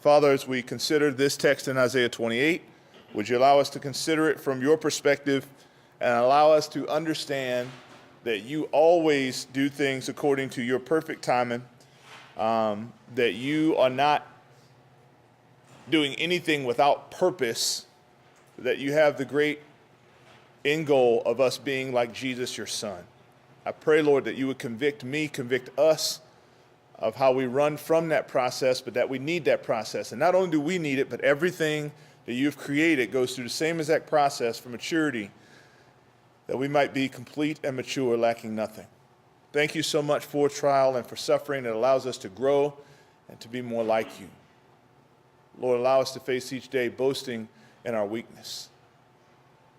Father, as we consider this text in Isaiah 28, would you allow us to consider it from your perspective and allow us to understand that you always do things according to your perfect timing, that you are not doing anything without purpose, that you have the great end goal of us being like Jesus, your son. I pray, Lord, that you would convict me, convict us of how we run from that process, but that we need that process. And not only do we need it, but everything that you've created goes through the same exact process for maturity, that we might be complete and mature, lacking nothing. Thank you so much for trial and for suffering that allows us to grow and to be more like you. Lord, allow us to face each day boasting in our weakness,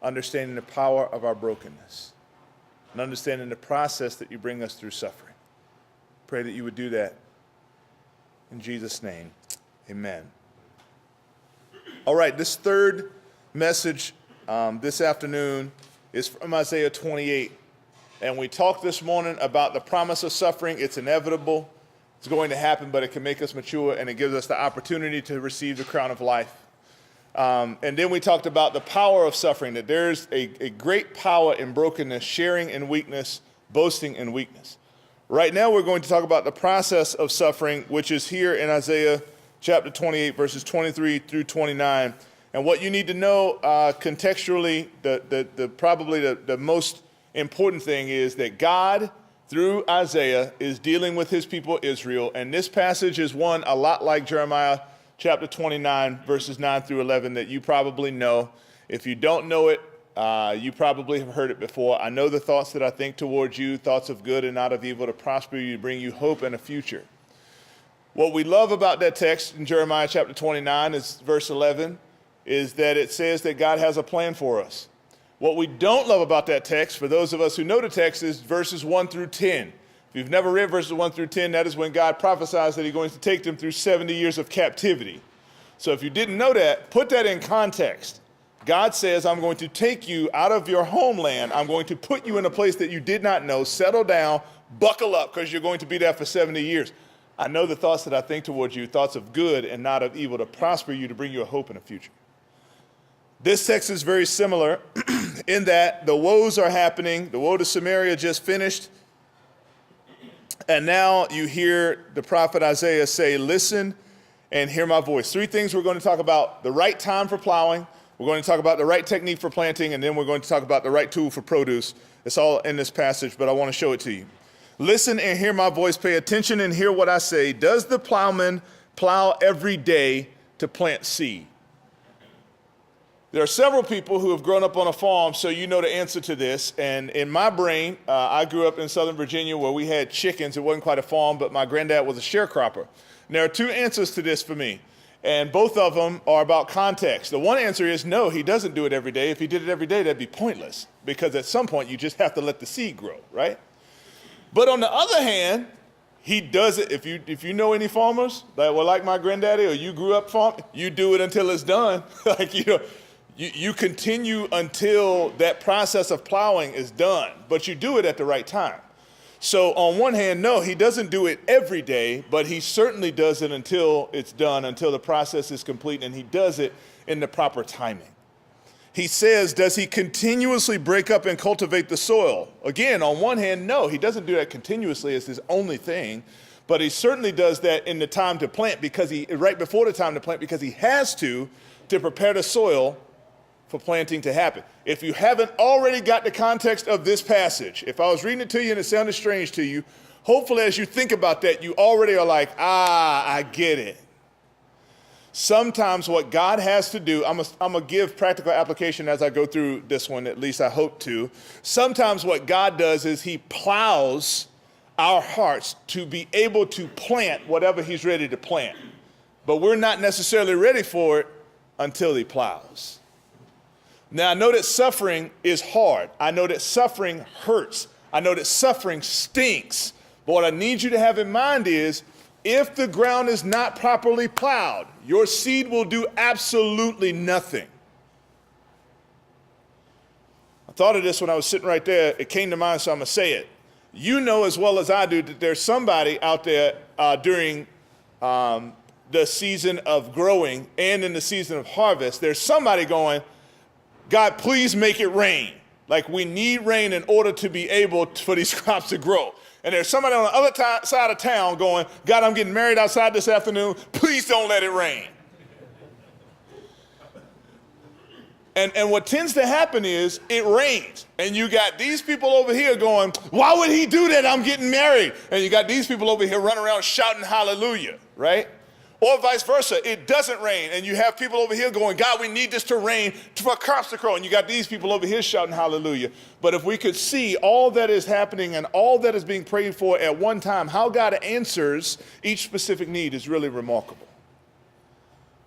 understanding the power of our brokenness, and understanding the process that you bring us through suffering. Pray that you would do that. In Jesus' name, amen. All right, this third message this afternoon is from Isaiah 28. And we talked this morning about the promise of suffering. It's inevitable. It's going to happen, but it can make us mature, and it gives us the opportunity to receive the crown of life. And then we talked about the power of suffering, that there's a great power in brokenness, sharing in weakness, boasting in weakness. Right now, we're going to talk about the process of suffering, which is here in Isaiah chapter 28, verses 23 through 29. And what you need to know contextually, probably the most important thing is that God, through Isaiah, is dealing with his people Israel. And this passage is one a lot like Jeremiah chapter 29, verses 9 through 11, that you probably know. If you don't know it, you probably have heard it before. I know the thoughts that I think towards you, thoughts of good and not of evil, to prosper you, to bring you hope and a future. What we love about that text in Jeremiah chapter 29 is verse 11, is that it says that God has a plan for us. What we don't love about that text, for those of us who know the text, is verses 1 through 10. If you've never read verses 1 through 10, that is when God prophesies that he's going to take them through 70 years of captivity. So if you didn't know that, put that in context. God says, I'm going to take you out of your homeland. I'm going to put you in a place that you did not know. Settle down, buckle up, because you're going to be there for 70 years. I know the thoughts that I think towards you, thoughts of good and not of evil, to prosper you, to bring you a hope and a future. This text is very similar in that the woes are happening. The woe to Samaria just finished. And now you hear the prophet Isaiah say, listen and hear my voice. Three things we're going to talk about: the right time for plowing, we're going to talk about the right technique for planting, and then we're going to talk about the right tool for produce. It's all in this passage, but I want to show it to you. Listen and hear my voice. Pay attention and hear what I say. Does the plowman plow every day to plant seed? There are several people who have grown up on a farm, so you know the answer to this. And in my brain, I grew up in Southern Virginia where we had chickens. It wasn't quite a farm, but my granddad was a sharecropper. And there are two answers to this for me, and both of them are about context. The one answer is no, he doesn't do it every day. If he did it every day, that'd be pointless, because at some point you just have to let the seed grow, right? But on the other hand, he does it. If you know any farmers that were like my granddaddy, or you grew up farming, you do it until it's done. You continue until that process of plowing is done, but you do it at the right time. So on one hand, no, he doesn't do it every day, but he certainly does it until it's done, until the process is complete, and he does it in the proper timing. He says, does he continuously break up and cultivate the soil? Again, on one hand, no, he doesn't do that continuously as his only thing, but he certainly does that in the time to plant, right before the time to plant, because he has to prepare the soil for planting to happen. If you haven't already got the context of this passage, if I was reading it to you and it sounded strange to you, hopefully as you think about that, you already are like, I get it. Sometimes what God has to do, I'm going to give practical application as I go through this one, at least I hope to. Sometimes what God does is he plows our hearts to be able to plant whatever he's ready to plant. But we're not necessarily ready for it until he plows. Now, I know that suffering is hard. I know that suffering hurts. I know that suffering stinks. But what I need you to have in mind is, if the ground is not properly plowed, your seed will do absolutely nothing. I thought of this when I was sitting right there. It came to mind, so I'm going to say it. You know as well as I do that there's somebody out there during the season of growing and in the season of harvest, there's somebody going, God, please make it rain. Like, we need rain in order to be able for these crops to grow. And there's somebody on the other side of town going, God, I'm getting married outside this afternoon. Please don't let it rain. And what tends to happen is it rains. And you got these people over here going, why would he do that? I'm getting married. And you got these people over here running around shouting hallelujah, right? Or vice versa, it doesn't rain, and you have people over here going, God, we need this to rain for crops to grow, and you got these people over here shouting hallelujah. But if we could see all that is happening and all that is being prayed for at one time, how God answers each specific need is really remarkable.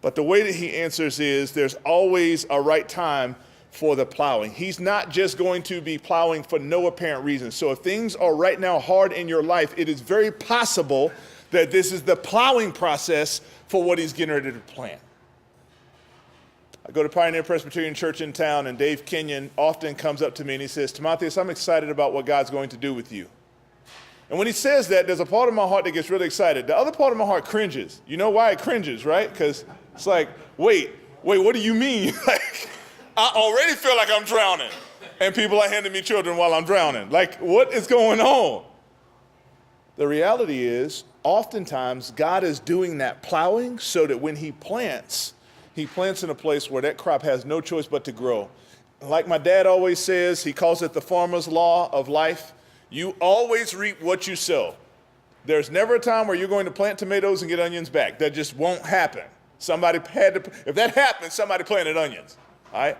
But the way that he answers is there's always a right time for the plowing. He's not just going to be plowing for no apparent reason. So if things are right now hard in your life, it is very possible that this is the plowing process for what he's getting ready to plant. I go to Pioneer Presbyterian Church in town, and Dave Kenyon often comes up to me and he says, Timotheus, I'm excited about what God's going to do with you. And when he says that, there's a part of my heart that gets really excited. The other part of my heart cringes. You know why it cringes, right? Because it's like, wait, what do you mean? Like, I already feel like I'm drowning, and people are handing me children while I'm drowning. Like, what is going on? The reality is, oftentimes, God is doing that plowing so that when he plants in a place where that crop has no choice but to grow. Like my dad always says, he calls it the farmer's law of life. You always reap what you sow. There's never a time where you're going to plant tomatoes and get onions back. That just won't happen. If that happens, somebody planted onions, all right?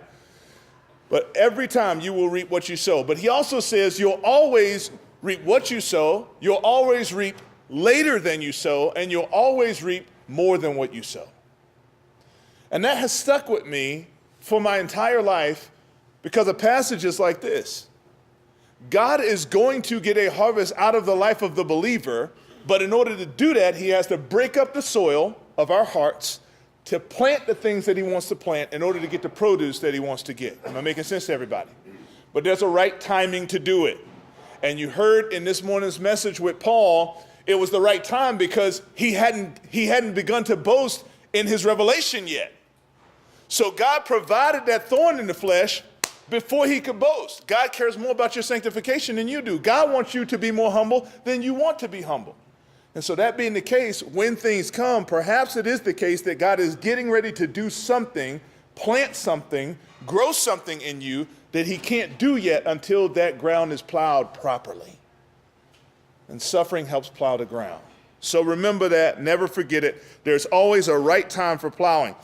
But every time you will reap what you sow. But he also says you'll always reap what you sow, you'll always reap later than you sow, and you'll always reap more than what you sow. And that has stuck with me for my entire life because of passages like this. God is going to get a harvest out of the life of the believer, but in order to do that, he has to break up the soil of our hearts to plant the things that he wants to plant in order to get the produce that he wants to get. Am I making sense to everybody? But there's a right timing to do it. And you heard in this morning's message with Paul, it was the right time because he hadn't begun to boast in his revelation yet. So God provided that thorn in the flesh before he could boast. God cares more about your sanctification than you do. God wants you to be more humble than you want to be humble. And so that being the case, when things come, perhaps it is the case that God is getting ready to do something, plant something, grow something in you that he can't do yet until that ground is plowed properly. And suffering helps plow the ground. So remember that, never forget it. There's always a right time for plowing.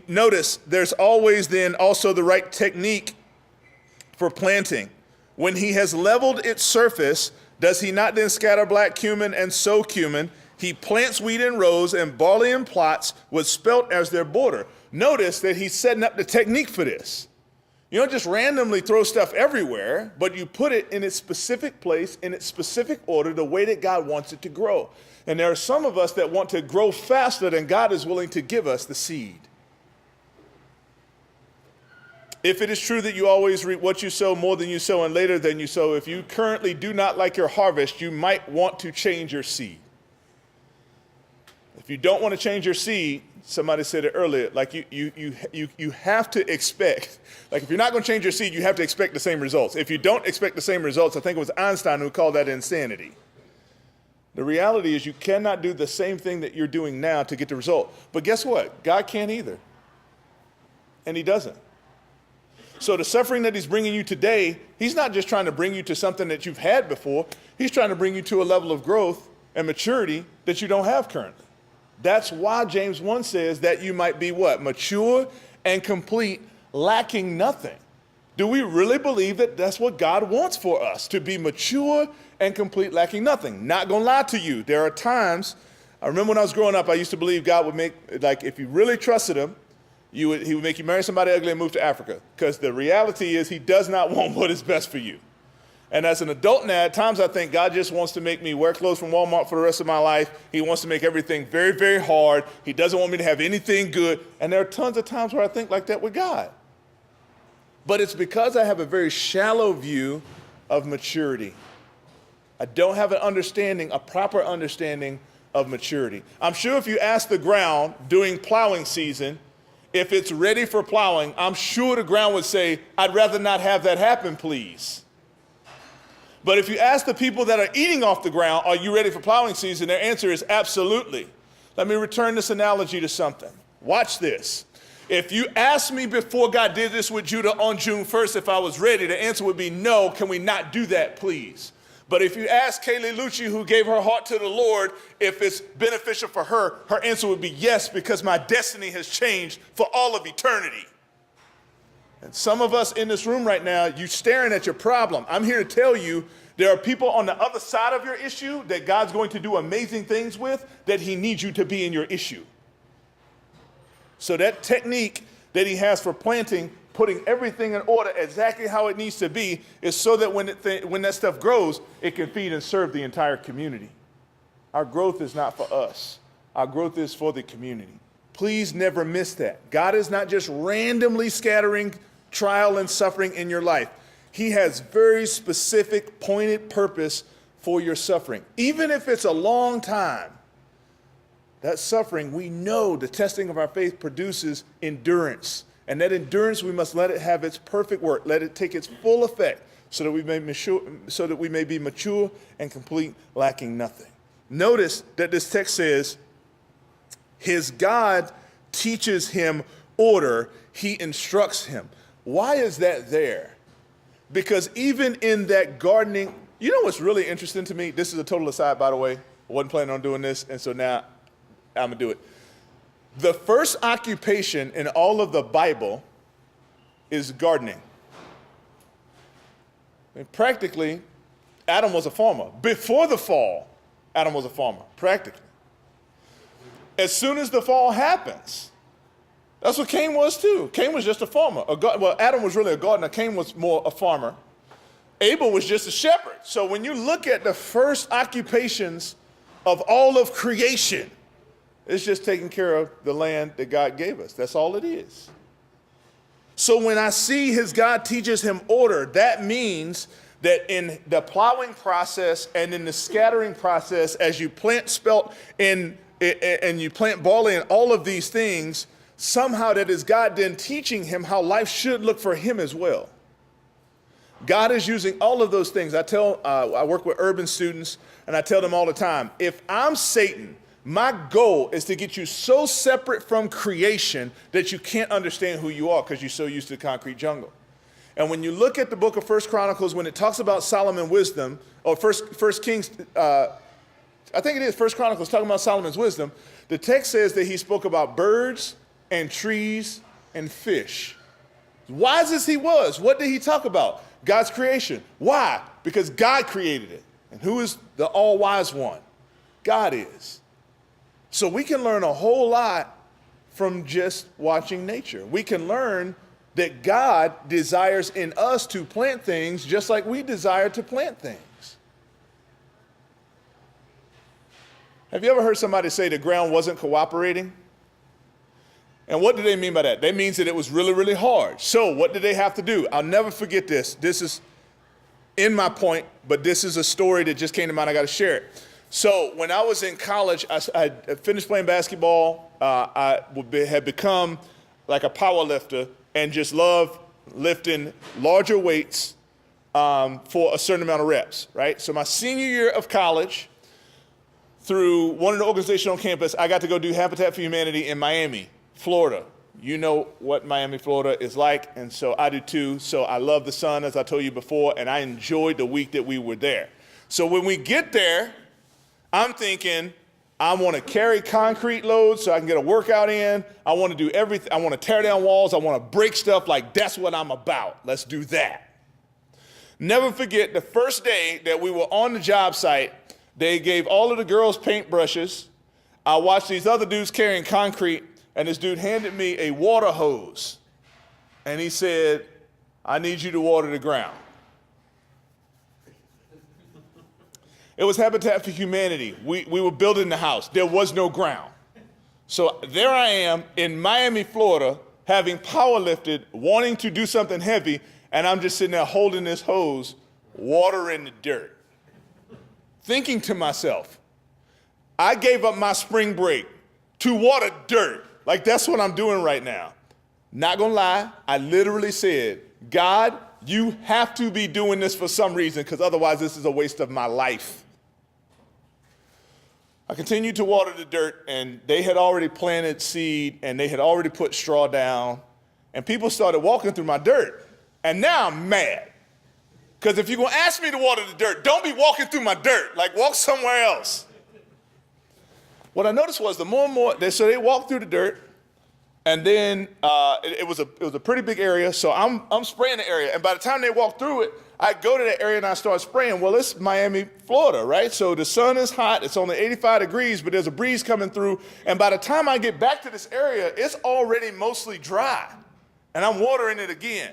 Notice there's always then also the right technique for planting. When he has leveled its surface, does he not then scatter black cumin and sow cumin? He plants wheat in rows and barley in plots with spelt as their border. Notice that he's setting up the technique for this. You don't just randomly throw stuff everywhere, but you put it in its specific place, in its specific order, the way that God wants it to grow. And there are some of us that want to grow faster than God is willing to give us the seed. If it is true that you always reap what you sow more than you sow and later than you sow, if you currently do not like your harvest, you might want to change your seed. If you don't want to change your seed, somebody said it earlier, like you have to expect, like if you're not going to change your seed, you have to expect the same results. If you don't expect the same results, I think it was Einstein who called that insanity. The reality is you cannot do the same thing that you're doing now to get the result. But guess what? God can't either. And he doesn't. So the suffering that he's bringing you today, he's not just trying to bring you to something that you've had before. He's trying to bring you to a level of growth and maturity that you don't have currently. That's why James 1 says that you might be what? Mature and complete, lacking nothing. Do we really believe that that's what God wants for us? To be mature and complete, lacking nothing. Not going to lie to you. There are times, I remember when I was growing up, I used to believe God would make, like if you really trusted him, he would make you marry somebody ugly and move to Africa. Because the reality is he does not want what is best for you. And as an adult now, at times I think God just wants to make me wear clothes from Walmart for the rest of my life. He wants to make everything very, very hard. He doesn't want me to have anything good. And there are tons of times where I think like that with God. But it's because I have a very shallow view of maturity. I don't have an understanding, a proper understanding of maturity. I'm sure if you ask the ground during plowing season, if it's ready for plowing, I'm sure the ground would say, I'd rather not have that happen, please. But if you ask the people that are eating off the ground, are you ready for plowing season? Their answer is absolutely. Let me return this analogy to something. Watch this. If you asked me before God did this with Judah on June 1st if I was ready, the answer would be no. Can we not do that, please? But if you ask Kaylee Lucci, who gave her heart to the Lord, if it's beneficial for her, her answer would be yes, because my destiny has changed for all of eternity. And some of us in this room right now, you're staring at your problem. I'm here to tell you there are people on the other side of your issue that God's going to do amazing things with, that he needs you to be in your issue. So that technique that he has for planting, putting everything in order exactly how it needs to be, is so that when that stuff grows, it can feed and serve the entire community. Our growth is not for us. Our growth is for the community. Please never miss that. God is not just randomly scattering trial and suffering in your life. He has very specific, pointed purpose for your suffering. Even if it's a long time, that suffering, we know the testing of our faith produces endurance. And that endurance, we must let it have its perfect work. Let it take its full effect so that we may be mature and complete, lacking nothing. Notice that this text says, his God teaches him order. He instructs him. Why is that there? Because even in that gardening, you know what's really interesting to me? This is a total aside, by the way. I wasn't planning on doing this, and so now I'm going to do it. The first occupation in all of the Bible is gardening. I mean, practically, Adam was a farmer. Before the fall, Adam was a farmer, practically. As soon as the fall happens, that's what Cain was too. Cain was just a farmer. Well, Adam was really a gardener. Cain was more a farmer. Abel was just a shepherd. So when you look at the first occupations of all of creation, it's just taking care of the land that God gave us. That's all it is. So when I see his God teaches him order, that means that in the plowing process and in the scattering process, as you plant spelt and you plant barley and all of these things, somehow that is God then teaching him how life should look for him as well. God is using all of those things. I work with urban students, and I tell them all the time, if I'm Satan, my goal is to get you so separate from creation that you can't understand who you are because you're so used to the concrete jungle. And when you look at the book of 1 Chronicles, when it talks about Solomon's wisdom, or 1 Kings, I think it is 1 Chronicles talking about Solomon's wisdom, the text says that he spoke about birds and trees and fish. Wise as he was, what did he talk about? God's creation. Why? Because God created it. And who is the all-wise one? God is. So we can learn a whole lot from just watching nature. We can learn that God desires in us to plant things just like we desire to plant things. Have you ever heard somebody say the ground wasn't cooperating? And what do they mean by that? That means that it was really, really hard. So what did they have to do? I'll never forget this. This is in my point, but this is a story that just came to mind. I got to share it. So when I was in college, I finished playing basketball. I had become like a power lifter and just loved lifting larger weights for a certain amount of reps, right? So my senior year of college, through one of the organizations on campus, I got to go do Habitat for Humanity in Miami, Florida. You know what Miami, Florida is like, and so I do too. So I love the sun, as I told you before, and I enjoyed the week that we were there. So when we get there, I'm thinking, I want to carry concrete loads so I can get a workout in. I want to do everything. I want to tear down walls. I want to break stuff. Like, that's what I'm about. Let's do that. Never forget the first day that we were on the job site, they gave all of the girls paintbrushes. I watched these other dudes carrying concrete, and this dude handed me a water hose. And he said, I need you to water the ground. It was Habitat for Humanity. We were building the house. There was no ground. So there I am in Miami, Florida, having power lifted, wanting to do something heavy, and I'm just sitting there holding this hose, watering the dirt. Thinking to myself, I gave up my spring break to water dirt. Like, that's what I'm doing right now. Not gonna lie, I literally said, God, you have to be doing this for some reason, because otherwise this is a waste of my life. I continued to water the dirt, and they had already planted seed, and they had already put straw down, and people started walking through my dirt. And now I'm mad. Because if you're going to ask me to water the dirt, don't be walking through my dirt. Like, walk somewhere else. What I noticed was the more and more, so they walked through the dirt, and then it was a pretty big area, so I'm spraying the area. And by the time they walked through it, I go to that area and I start spraying. Well, it's Miami, Florida, right? So the sun is hot. It's only 85 degrees, but there's a breeze coming through. And by the time I get back to this area, it's already mostly dry. And I'm watering it again.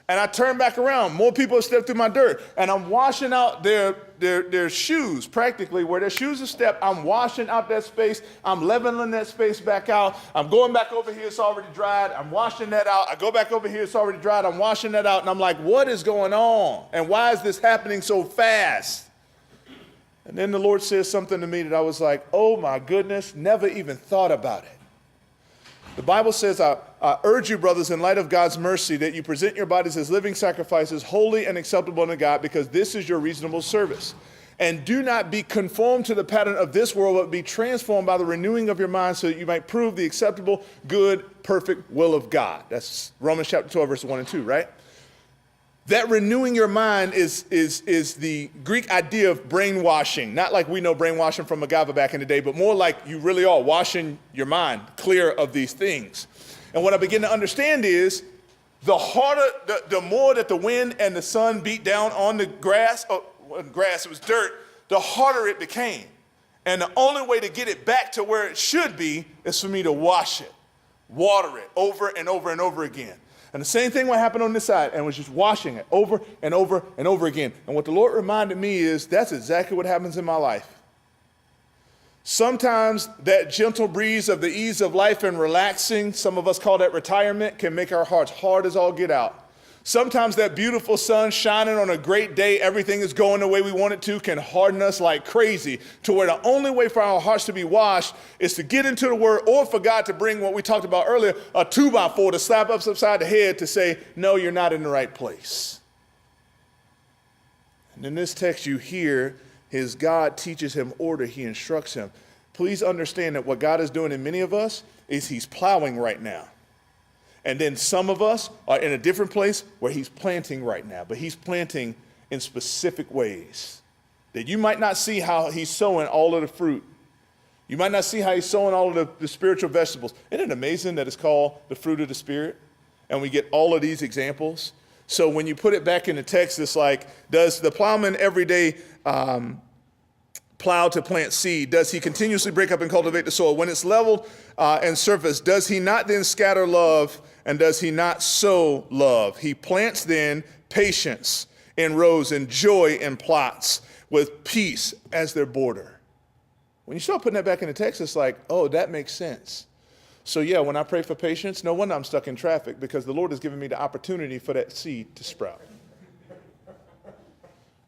And I turn back around. More people have stepped through my dirt. And I'm washing out their shoes, practically. Where their shoes have stepped, I'm washing out that space. I'm leveling that space back out. I'm going back over here. It's already dried. I'm washing that out. I go back over here. It's already dried. I'm washing that out. And I'm like, what is going on? And why is this happening so fast? And then the Lord says something to me that I was like, oh, my goodness, never even thought about it. The Bible says, I urge you, brothers, in light of God's mercy, that you present your bodies as living sacrifices, holy and acceptable unto God, because this is your reasonable service. And do not be conformed to the pattern of this world, but be transformed by the renewing of your mind, so that you might prove the acceptable, good, perfect will of God. That's Romans chapter 12, verses 1 and 2, right? That renewing your mind is the Greek idea of brainwashing. Not like we know brainwashing from MacGyver back in the day, but more like you really are washing your mind clear of these things. And what I begin to understand is the harder, the more that the wind and the sun beat down on the grass, it was dirt, the harder it became. And the only way to get it back to where it should be is for me to wash it, water it over and over and over again. And the same thing would happen on this side, and was just washing it over and over and over again. And what the Lord reminded me is that's exactly what happens in my life. Sometimes that gentle breeze of the ease of life and relaxing, some of us call that retirement, can make our hearts hard as all get out. Sometimes that beautiful sun shining on a great day, everything is going the way we want it to, can harden us like crazy, to where the only way for our hearts to be washed is to get into the Word, or for God to bring what we talked about earlier, a 2x4 to slap us upside the head to say, no, you're not in the right place. And in this text you hear his God teaches him order, he instructs him. Please understand that what God is doing in many of us is he's plowing right now. And then some of us are in a different place where he's planting right now, but he's planting in specific ways that you might not see how he's sowing all of the fruit. You might not see how he's sowing all of the spiritual vegetables. Isn't it amazing that it's called the fruit of the Spirit? And we get all of these examples. So when you put it back in the text, it's like, does the plowman every day plow to plant seed? Does he continuously break up and cultivate the soil? When it's leveled and surfaced, does he not then scatter love, and does he not sow love? He plants then patience in rows and joy in plots with peace as their border. When you start putting that back in the text, it's like, oh, that makes sense. So yeah, when I pray for patience, no wonder I'm stuck in traffic, because the Lord has given me the opportunity for that seed to sprout.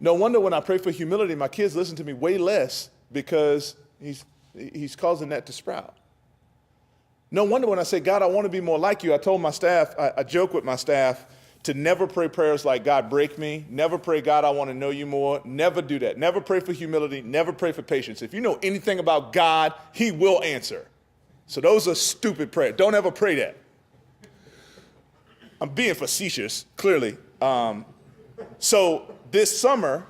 No wonder when I pray for humility, my kids listen to me way less, because he's causing that to sprout. No wonder when I say, God, I want to be more like you. I told my staff, I joke with my staff, to never pray prayers like, God, break me. Never pray, God, I want to know you more. Never do that. Never pray for humility. Never pray for patience. If you know anything about God, he will answer. So those are stupid prayers. Don't ever pray that. I'm being facetious, clearly. So this summer,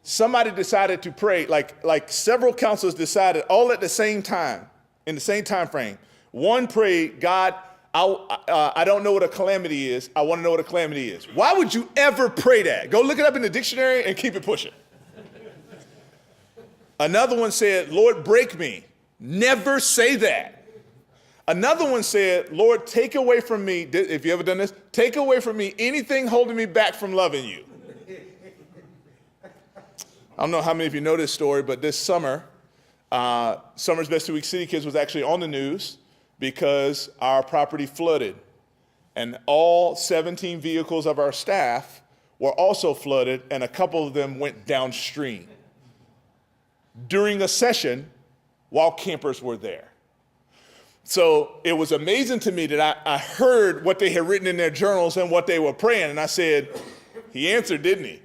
somebody decided to pray, like several counselors decided all at the same time, in the same time frame. One prayed, God, I don't know what a calamity is. I want to know what a calamity is. Why would you ever pray that? Go look it up in the dictionary and keep it pushing. Another one said, Lord, break me. Never say that. Another one said, Lord, take away from me, if you ever done this, take away from me anything holding me back from loving you. I don't know how many of you know this story, but this summer, Summer's Best 2 Week City Kids was actually on the news because our property flooded. And all 17 vehicles of our staff were also flooded, and a couple of them went downstream. during a session while campers were there. So it was amazing to me that I heard what they had written in their journals and what they were praying. And I said, he answered, didn't he?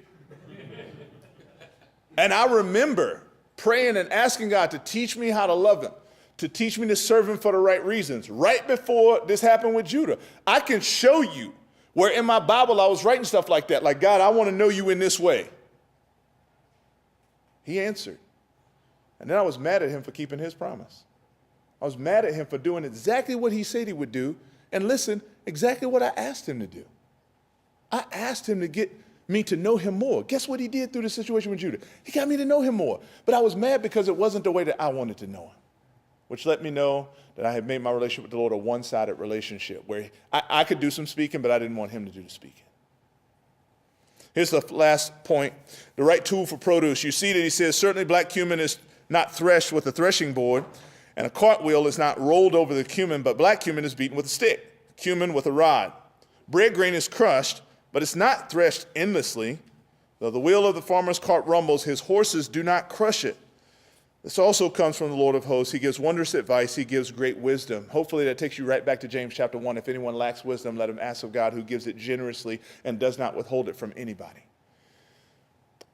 And I remember praying and asking God to teach me how to love him, to teach me to serve him for the right reasons. Right before this happened with Judah, I can show you where in my Bible I was writing stuff like that. Like, God, I want to know you in this way. He answered. And then I was mad at him for keeping his promise. I was mad at him for doing exactly what he said he would do, and listen, exactly what I asked him to do. I asked him to get me to know him more. Guess what he did through the situation with Judah? He got me to know him more. But I was mad because it wasn't the way that I wanted to know him, which let me know that I had made my relationship with the Lord a one-sided relationship where I could do some speaking, but I didn't want him to do the speaking. Here's the last point, the right tool for produce. You see that he says, certainly black cumin is not threshed with a threshing board, and a cartwheel is not rolled over the cumin, but black cumin is beaten with a stick, cumin with a rod. Bread grain is crushed, but it's not threshed endlessly. Though the wheel of the farmer's cart rumbles, his horses do not crush it. This also comes from the Lord of hosts. He gives wondrous advice. He gives great wisdom. Hopefully that takes you right back to James chapter 1. If anyone lacks wisdom, let him ask of God, who gives it generously and does not withhold it from anybody.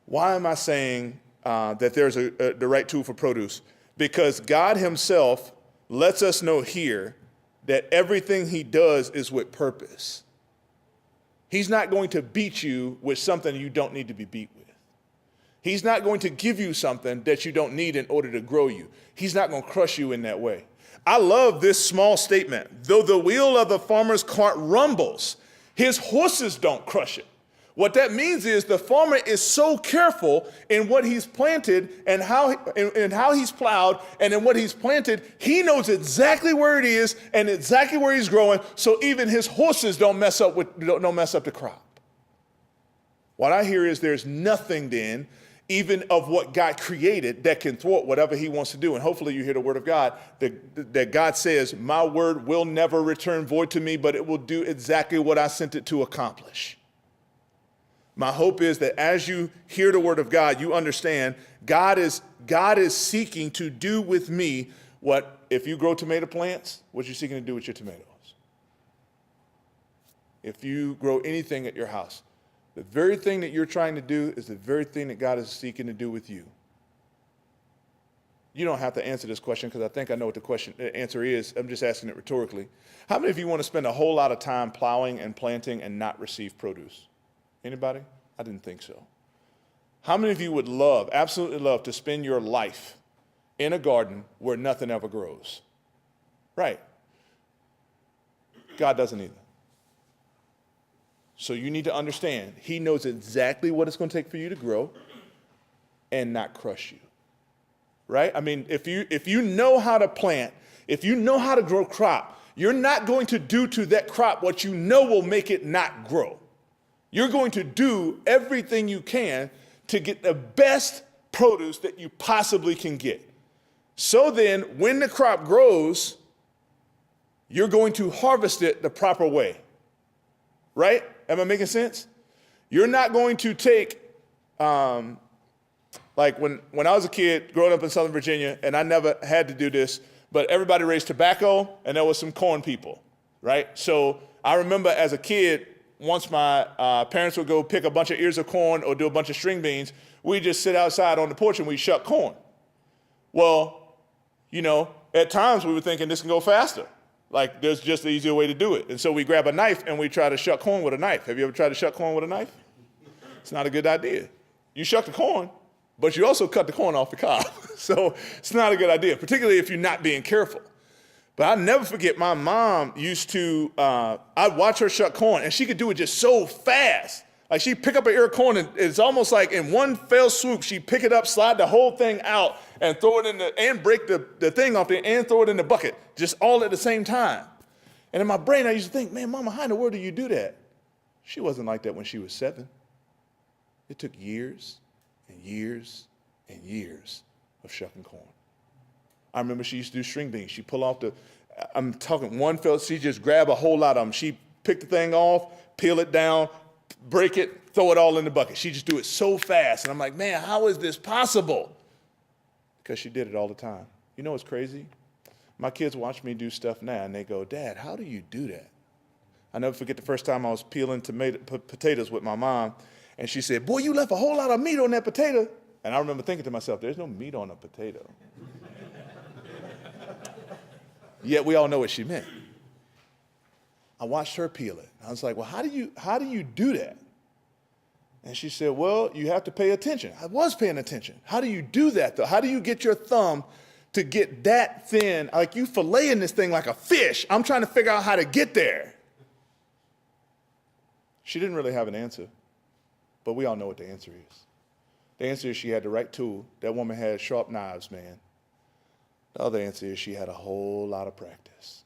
Why am I saying that there's the right tool for produce? Because God himself lets us know here that everything he does is with purpose. He's not going to beat you with something you don't need to be beat with. He's not going to give you something that you don't need in order to grow you. He's not going to crush you in that way. I love this small statement. Though the wheel of the farmer's cart rumbles, his horses don't crush it. What that means is the farmer is so careful in what he's planted and how he's plowed and in what he's planted. He knows exactly where it is and exactly where he's growing, so even his horses don't mess up the crop. What I hear is there's nothing then, even of what God created, that can thwart whatever he wants to do. And hopefully you hear the word of God, that God says, my word will never return void to me, but it will do exactly what I sent it to accomplish. My hope is that as you hear the word of God, you understand God is seeking to do with me what, if you grow tomato plants, what you're seeking to do with your tomatoes. If you grow anything at your house, the very thing that you're trying to do is the very thing that God is seeking to do with you. You don't have to answer this question because I think I know what the answer is. I'm just asking it rhetorically. How many of you want to spend a whole lot of time plowing and planting and not receive produce? Anybody? I didn't think so. How many of you would love, absolutely love, to spend your life in a garden where nothing ever grows? Right. God doesn't either. So you need to understand, he knows exactly what it's going to take for you to grow and not crush you. Right? I mean, if you know how to plant, if you know how to grow crop, you're not going to do to that crop what you know will make it not grow. You're going to do everything you can to get the best produce that you possibly can get. So then, when the crop grows, you're going to harvest it the proper way. Right? Am I making sense? You're not going to take, like when I was a kid growing up in Southern Virginia, and I never had to do this, but everybody raised tobacco, and there was some corn people, right? So I remember as a kid, once my parents would go pick a bunch of ears of corn or do a bunch of string beans, we'd just sit outside on the porch and we'd shuck corn. Well, you know, at times we were thinking this can go faster. Like there's just an easier way to do it. And so we grab a knife and we try to shuck corn with a knife. Have you ever tried to shuck corn with a knife? It's not a good idea. You shuck the corn, but you also cut the corn off the cob. So it's not a good idea, particularly if you're not being careful. But I'll never forget, my mom used to, I'd watch her shuck corn, and she could do it just so fast. Like she'd pick up an ear of corn, and it's almost like in one fell swoop, she'd pick it up, slide the whole thing out, and throw it and break the thing off there, and throw it in the bucket, just all at the same time. And in my brain, I used to think, man, Mama, how in the world do you do that? She wasn't like that when she was 7. It took years and years and years of shucking corn. I remember she used to do string beans. She'd pull off I'm talking one fell, she'd just grab a whole lot of them. She'd pick the thing off, peel it down, break it, throw it all in the bucket. She'd just do it so fast. And I'm like, man, how is this possible? because she did it all the time. You know what's crazy? My kids watch me do stuff now, and they go, Dad, how do you do that? I never forget the first time I was peeling potatoes with my mom, and she said, boy, you left a whole lot of meat on that potato. And I remember thinking to myself, there's no meat on a potato. Yet we all know what she meant. I watched her peel it. I was like, well, how do you do that? And she said, well, you have to pay attention. I was paying attention. How do you do that, though? How do you get your thumb to get that thin? Like you filleting this thing like a fish. I'm trying to figure out how to get there. She didn't really have an answer, but we all know what the answer is. The answer is she had the right tool. That woman had sharp knives, man. The other answer is she had a whole lot of practice.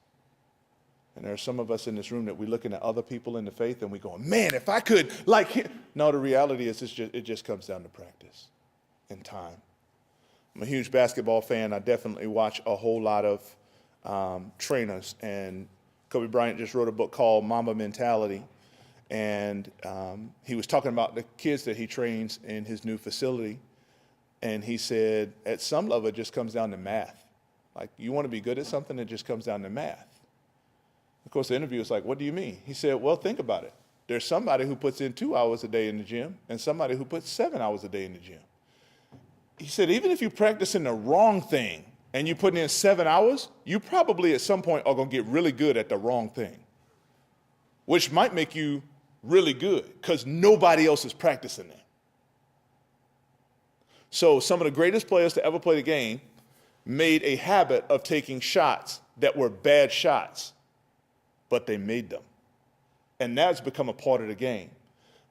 And there are some of us in this room that we're looking at other people in the faith and we're going, man, if I could like him. No, the reality is it just comes down to practice and time. I'm a huge basketball fan. I definitely watch a whole lot of trainers. And Kobe Bryant just wrote a book called Mamba Mentality. And he was talking about the kids that he trains in his new facility. And he said, at some level, it just comes down to math. Like, you want to be good at something, it just comes down to math. Of course, the interview was like, what do you mean? He said, well, think about it. There's somebody who puts in 2 hours a day in the gym and somebody who puts 7 hours a day in the gym. He said, even if you're practicing the wrong thing and you're putting in 7 hours, you probably at some point are going to get really good at the wrong thing, which might make you really good because nobody else is practicing that. So some of the greatest players to ever play the game made a habit of taking shots that were bad shots, but they made them. And that's become a part of the game.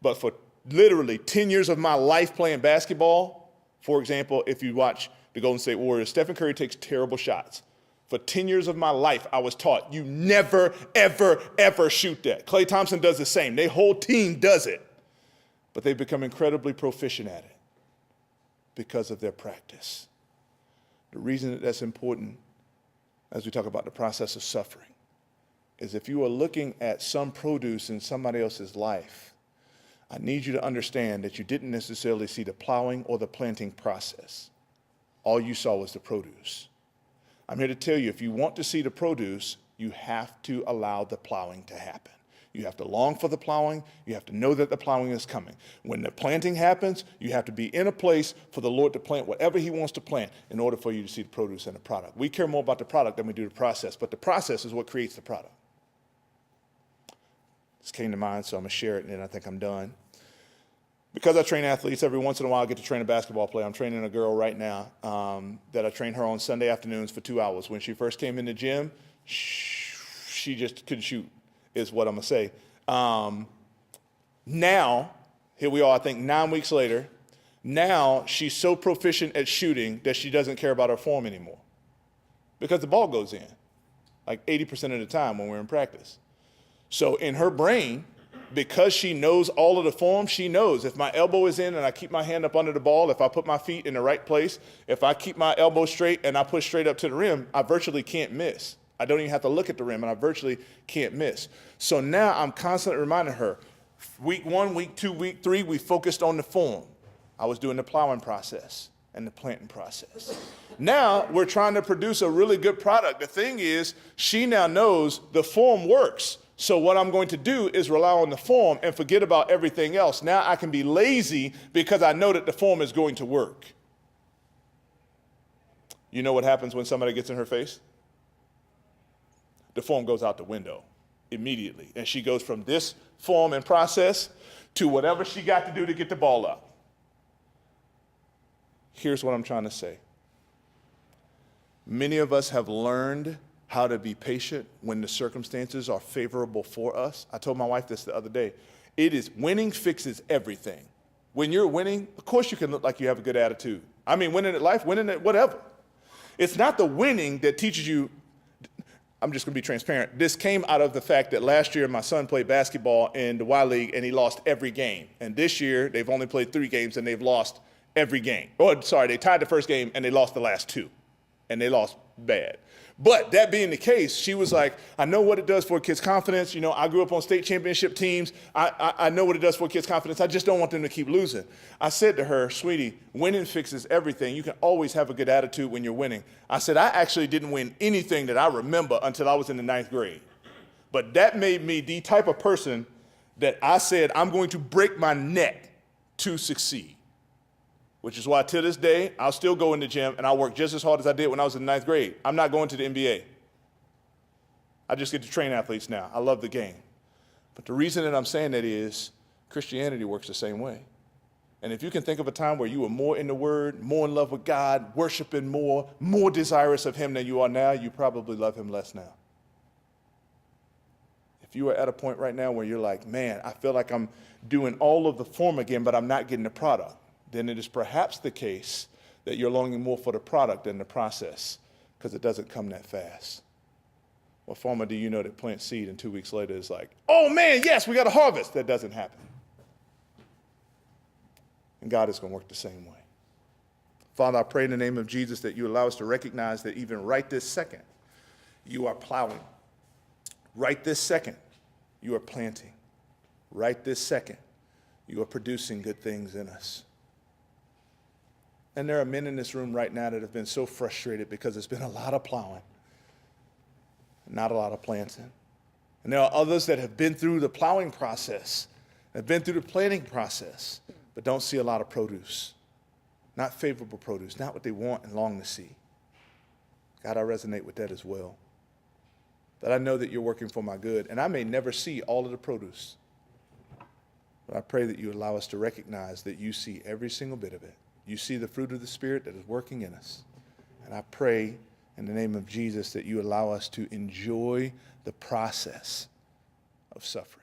But for literally 10 years of my life playing basketball, for example, if you watch the Golden State Warriors, Stephen Curry takes terrible shots. For 10 years of my life, I was taught you never, ever, ever shoot that. Klay Thompson does the same. Their whole team does it. But they've become incredibly proficient at it because of their practice. The reason that that's important, as we talk about the process of suffering, is if you are looking at some produce in somebody else's life, I need you to understand that you didn't necessarily see the plowing or the planting process. All you saw was the produce. I'm here to tell you, if you want to see the produce, you have to allow the plowing to happen. You have to long for the plowing. You have to know that the plowing is coming. When the planting happens, you have to be in a place for the Lord to plant whatever he wants to plant in order for you to see the produce and the product. We care more about the product than we do the process, but the process is what creates the product. This came to mind, so I'm going to share it, and then I think I'm done. Because I train athletes, every once in a while I get to train a basketball player. I'm training a girl right now that I train her on Sunday afternoons for 2 hours. When she first came in the gym, she just couldn't shoot, is what I'm going to say. Now, here we are, I think 9 weeks later, now she's so proficient at shooting that she doesn't care about her form anymore because the ball goes in like 80% of the time when we're in practice. So in her brain, because she knows all of the form, she knows if my elbow is in and I keep my hand up under the ball, if I put my feet in the right place, if I keep my elbow straight and I push straight up to the rim, I virtually can't miss. I don't even have to look at the rim and I virtually can't miss. So now I'm constantly reminding her, week 1, week 2, week 3, we focused on the form. I was doing the plowing process and the planting process. Now we're trying to produce a really good product. The thing is, she now knows the form works. So what I'm going to do is rely on the form and forget about everything else. Now I can be lazy because I know that the form is going to work. You know what happens when somebody gets in her face? The form goes out the window immediately. And she goes from this form and process to whatever she got to do to get the ball up. Here's what I'm trying to say. Many of us have learned how to be patient when the circumstances are favorable for us. I told my wife this the other day. It is winning fixes everything. When you're winning, of course you can look like you have a good attitude. I mean, winning at life, winning at whatever. It's not the winning that teaches you. I'm just going to be transparent. This came out of the fact that last year my son played basketball in the Y League and he lost every game. And this year they've only played 3 games and they've lost every game. Oh, sorry, they tied the first game and they lost the last 2. And they lost bad. But that being the case, she was like, I know what it does for kids' confidence. You know, I grew up on state championship teams. I know what it does for kids' confidence. I just don't want them to keep losing. I said to her, sweetie, winning fixes everything. You can always have a good attitude when you're winning. I said, I actually didn't win anything that I remember until I was in the 9th grade. But that made me the type of person that I said, I'm going to break my neck to succeed. Which is why to this day, I'll still go in the gym and I'll work just as hard as I did when I was in the 9th grade. I'm not going to the NBA. I just get to train athletes now. I love the game. But the reason that I'm saying that is Christianity works the same way. And if you can think of a time where you were more in the Word, more in love with God, worshiping more desirous of Him than you are now, you probably love Him less now. If you are at a point right now where you're like, man, I feel like I'm doing all of the form again, but I'm not getting the product, then it is perhaps the case that you're longing more for the product than the process, because it doesn't come that fast. What farmer do you know that plants seed and 2 weeks later is like, oh man, yes, we got a harvest? That doesn't happen. And God is going to work the same way. Father, I pray in the name of Jesus that you allow us to recognize that even right this second, you are plowing. Right this second, you are planting. Right this second, you are producing good things in us. And there are men in this room right now that have been so frustrated because there's been a lot of plowing, not a lot of planting. And there are others that have been through the plowing process, have been through the planting process, but don't see a lot of produce, not favorable produce, not what they want and long to see. God, I resonate with that as well. That I know that you're working for my good, and I may never see all of the produce, but I pray that you allow us to recognize that you see every single bit of it. You see the fruit of the Spirit that is working in us. And I pray in the name of Jesus that you allow us to enjoy the process of suffering.